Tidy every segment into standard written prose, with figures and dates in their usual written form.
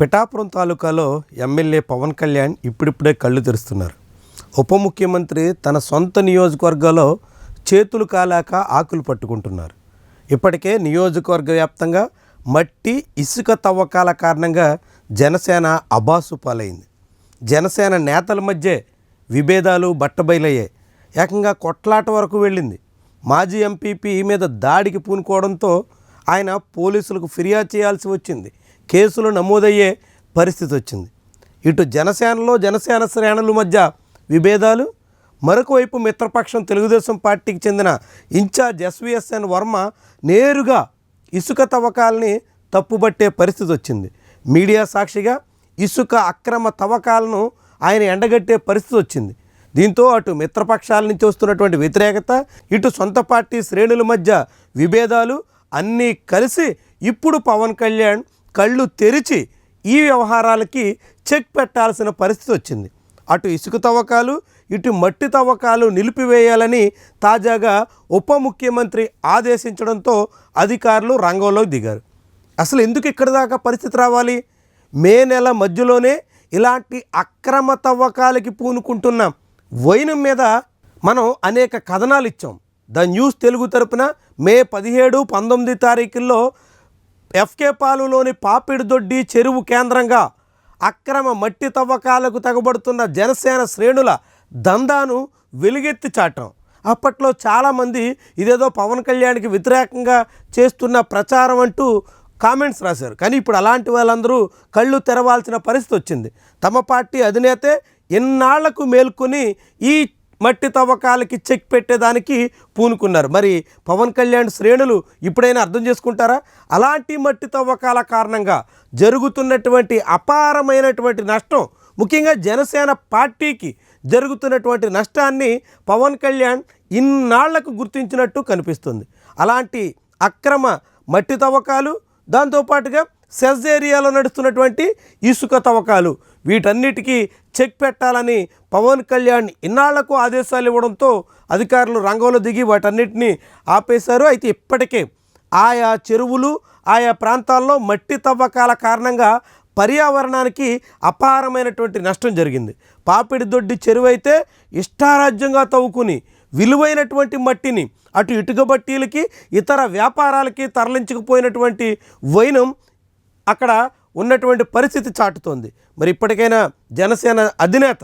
పిఠాపురం తాలూకాలో ఎమ్మెల్యే పవన్ కళ్యాణ్ ఇప్పుడిప్పుడే కళ్ళు తెరుస్తున్నారు. ఉప ముఖ్యమంత్రి తన సొంత నియోజకవర్గంలో చేతులు కాలాక ఆకులు పట్టుకుంటున్నారు. ఇప్పటికే నియోజకవర్గ వ్యాప్తంగా మట్టి ఇసుక తవ్వకాల కారణంగా జనసేన అబాసు పాలైంది. జనసేన నేతల మధ్య విభేదాలు బట్టబయలయ్యాయి. ఏకంగా కొట్లాట వరకు వెళ్ళింది. మాజీ ఎంపీపీ మీద దాడికి పూనుకోవడంతో ఆయన పోలీసులకు ఫిర్యాదు చేయాల్సి వచ్చింది. కేసులు నమోదయ్యే పరిస్థితి వచ్చింది. ఇటు జనసేన శ్రేణుల మధ్య విభేదాలు, మరొక వైపు మిత్రపక్షం తెలుగుదేశం పార్టీకి చెందిన ఇన్ఛార్జ్ ఎస్విఎస్ఎన్ వర్మ నేరుగా ఇసుక తవ్వకాలని తప్పుబట్టే పరిస్థితి వచ్చింది. మీడియా సాక్షిగా ఇసుక అక్రమ తవ్వకాలను ఆయన ఎండగట్టే పరిస్థితి వచ్చింది. దీంతో అటు మిత్రపక్షాల నుంచి వస్తున్నటువంటి వ్యతిరేకత, ఇటు సొంత పార్టీ శ్రేణుల మధ్య విభేదాలు అన్నీ కలిసి ఇప్పుడు పవన్ కళ్యాణ్ కళ్ళు తెరిచి ఈ వ్యవహారాలకి చెక్ పెట్టాల్సిన పరిస్థితి వచ్చింది. అటు ఇసుక తవ్వకాలు, ఇటు మట్టి తవ్వకాలు నిలిపివేయాలని తాజాగా ఉప ముఖ్యమంత్రి ఆదేశించడంతో అధికారులు రంగంలోకి దిగారు. అసలు ఎందుకు ఇక్కడి దాకా పరిస్థితి రావాలి? మే నెల మధ్యలోనే ఇలాంటి అక్రమ తవ్వకాలకి పూనుకుంటున్న వైనం మీద మనం అనేక కథనాలు ఇచ్చాం. ద న్యూస్ తెలుగు తరపున మే 17, 19 తారీఖుల్లో ఎఫ్కే పాలులోని పాపిడిదొడ్డి చెరువు కేంద్రంగా అక్రమ మట్టి తవ్వకాలకు తెగబడుతున్న జనసేన శ్రేణుల దందాను వెలుగెత్తి చాటాం. అప్పట్లో చాలామంది ఇదేదో పవన్ కళ్యాణ్కి వ్యతిరేకంగా చేస్తున్న ప్రచారం అంటూ కామెంట్స్ రాశారు. కానీ ఇప్పుడు అలాంటి వాళ్ళందరూ కళ్ళు తెరవాల్సిన పరిస్థితి వచ్చింది. తమ పార్టీ అధినేతే ఎన్నాళ్లకు మేల్కొని ఈ మట్టి తవ్వకాలకి చెక్ పెట్టేదానికి పూనుకున్నారు. మరి పవన్ కళ్యాణ్ శ్రేణులు ఇప్పుడైనా అర్థం చేసుకుంటారా? అలాంటి మట్టి తవ్వకాల కారణంగా జరుగుతున్నటువంటి అపారమైనటువంటి నష్టం, ముఖ్యంగా జనసేన పార్టీకి జరుగుతున్నటువంటి నష్టాన్ని పవన్ కళ్యాణ్ ఇన్నాళ్లకు గుర్తించినట్టు కనిపిస్తుంది. అలాంటి అక్రమ మట్టి తవ్వకాలు, దాంతోపాటుగా సెజ్ ఏరియాలో నడుస్తున్నటువంటి ఇసుక తవ్వకాలు, వీటన్నిటికీ చెక్ పెట్టాలని పవన్ కళ్యాణ్ ఇన్నాళ్లకు ఆదేశాలు ఇవ్వడంతో అధికారులు రంగంలో దిగి వాటన్నిటినీ ఆపేశారు. అయితే ఇప్పటికే ఆయా చెరువులు, ఆయా ప్రాంతాల్లో మట్టి తవ్వకాల కారణంగా పర్యావరణానికి అపారమైనటువంటి నష్టం జరిగింది. పాపిడిదొడ్డి చెరువు అయితే ఇష్టారాజ్యంగా తవ్వుకుని విలువైనటువంటి మట్టిని అటు ఇటుక బట్టీలకి, ఇతర వ్యాపారాలకి తరలించకపోయినటువంటి వైనం అక్కడ ఉన్నటువంటి పరిస్థితి చాటుతోంది. మరి ఇప్పటికైనా జనసేన అధినేత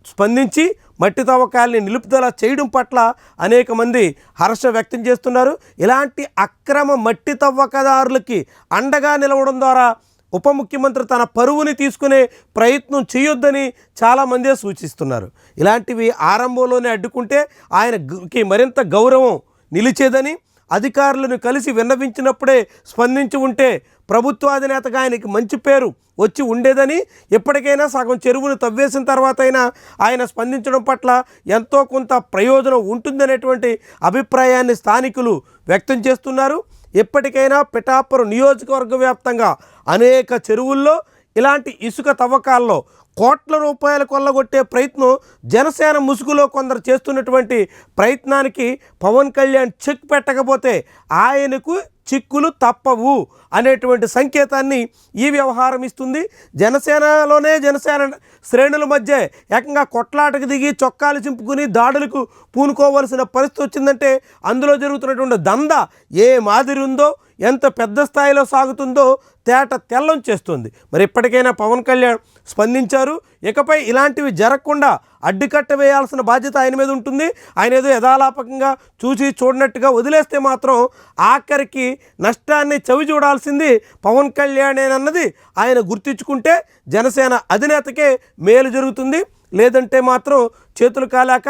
స్పందించి మట్టి తవ్వకాలని నిలుపుదల చేయడం పట్ల అనేక మంది హర్షం వ్యక్తం చేస్తున్నారు. ఇలాంటి అక్రమ మట్టి తవ్వకదారులకి అండగా నిలవడం ద్వారా ఉప ముఖ్యమంత్రి తన పరువుని తీసుకునే ప్రయత్నం చేయొద్దని చాలామందే సూచిస్తున్నారు. ఇలాంటివి ఆరంభంలోనే అడ్డుకుంటే ఆయనకి మరింత గౌరవం నిలిచేదని, అధికారులను కలిసి విన్నవించినప్పుడే స్పందించి ఉంటే ప్రభుత్వాధినేతగా ఆయనకి మంచి పేరు వచ్చి ఉండేదని, ఎప్పటికైనా సగం చెరువును తవ్వేసిన తర్వాత అయినా ఆయన స్పందించడం పట్ల ఎంతో కొంత ప్రయోజనం ఉంటుందనేటువంటి అభిప్రాయాన్ని స్థానికులు వ్యక్తం చేస్తున్నారు. ఎప్పటికైనా పిఠాపురం నియోజకవర్గ వ్యాప్తంగా అనేక చెరువుల్లో ఇలాంటి ఇసుక తవ్వకాల్లో కోట్ల రూపాయలు కొల్లగొట్టే ప్రయత్నం జనసేన ముసుగులో కొందరు చేస్తున్నటువంటి ప్రయత్నానికి పవన్ కళ్యాణ్ చెక్ పెట్టకపోతే ఆయనకు చిక్కులు తప్పవు అనేటువంటి సంకేతాన్ని ఈ వ్యవహారం ఇస్తుంది. జనసేన శ్రేణుల మధ్య ఏకంగా కొట్లాటకు దిగి చొక్కాలు చింపుకుని దాడులకు పూనుకోవలసిన పరిస్థితి వచ్చిందంటే అందులో జరుగుతున్నటువంటి దందా ఏ మాదిరి ఉందో, ఎంత పెద్ద స్థాయిలో సాగుతుందో తేట తెల్లం చేస్తుంది. మరి ఇప్పటికైనా పవన్ కళ్యాణ్ స్పందించారు. ఇకపై ఇలాంటివి జరగకుండా అడ్డుకట్ట వేయాల్సిన బాధ్యత ఆయన మీద ఉంటుంది. ఆయన ఏదో యథాలాపకంగా చూసి చూడనట్టుగా వదిలేస్తే మాత్రం ఆఖరికి నష్టాన్ని చవి చూడాల్సింది పవన్ కళ్యాణేనన్నది ఆయన గుర్తించుకుంటే జనసేన అధినేతకే మేలు జరుగుతుంది. లేదంటే మాత్రం చేతులు కాలాక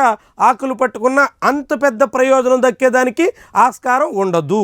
ఆకులు పట్టుకున్న అంత పెద్ద ప్రయోజనం దక్కేదానికి ఆస్కారం ఉండదు.